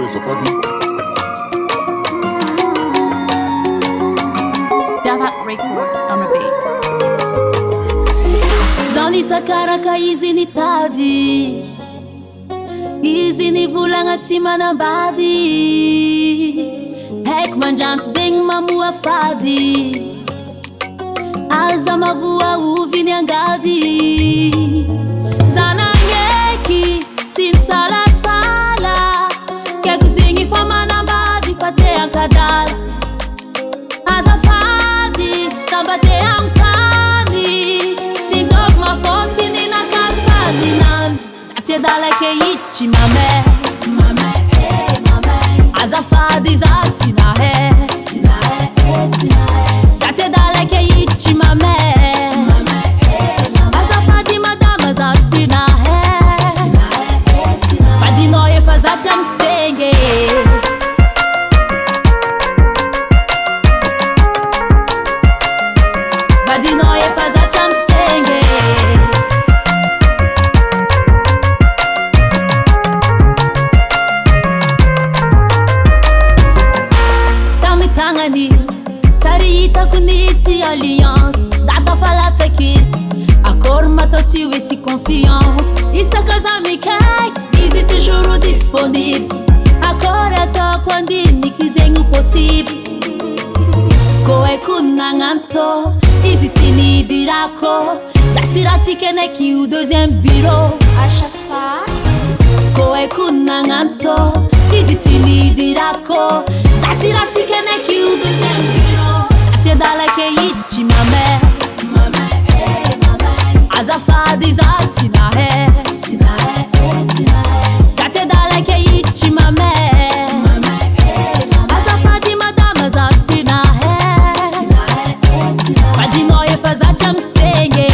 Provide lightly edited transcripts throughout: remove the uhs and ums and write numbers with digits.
wewe Safadi. Davat record on a beat. Zani takaraka izy ni tady, izy ni volagna tsy manambady. Haiko mandranto zegny mamoa fady, aza mavoa ovy ny angady. Zanagneky tsy nisalasala, kaiko zegny fa manambady fa te ankadala. Azafady tamba te ankany, nitoko mafonty ninakasady nany. Zaty adala ke itry mame, azafady za tsy nahe, zaty adala ke itry mame, azafady madama za tsy nahe. Vadinao efa zatra misenge, vadinao efa zatra misenge. Tamy tagnany tsary hitako nisy alliance, za tafalatsaky akory matao tsy hoe sy confiance. Isaka za mikaiky izy toujours disponible, akory ataoko andiniky zegny possible. Ko haiko nagnano tô izy tsy nidirako, za tsy raha tsy keneky io deuxième bureau achafa. Ko haiko nagnano tô izy tsy nidirako, za tsy raha tsy keneky io deuxième bureau. Za tsy adala ke itry mame, azafady za tsy nahe, za tsy adala ke itry mame, azafady madama za tsy nahe. Vadinao efa zatra misenge,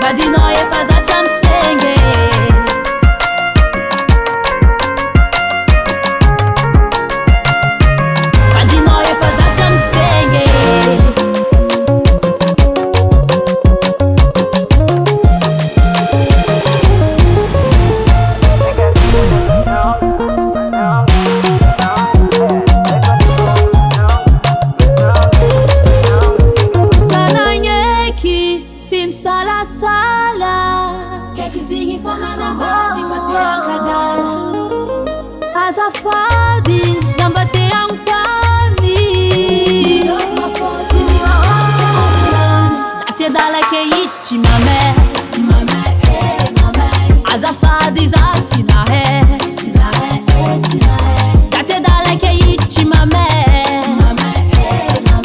vadinao efa zatra misenge. Vadinao efa zatra misenge. Zanagneky tsy nisalasala, kaiky zegny fa manambady fa te ankadala. Azafady tamba te ankany, za tsy adala ke itry mame, azafady za tsy nahe, za tsy adala ke itry mame,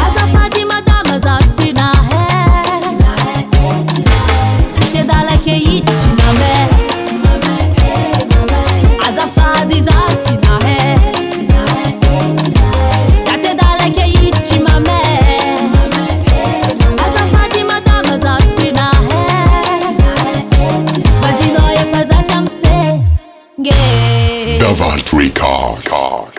azafady madama za tsy nahe. Za tsy adala ke itry mame, azafady za tsy nahe, za tsy adala ke itry mame, azafady madama za tsy nahe. Vadinao efa zatra misenge. Davat record.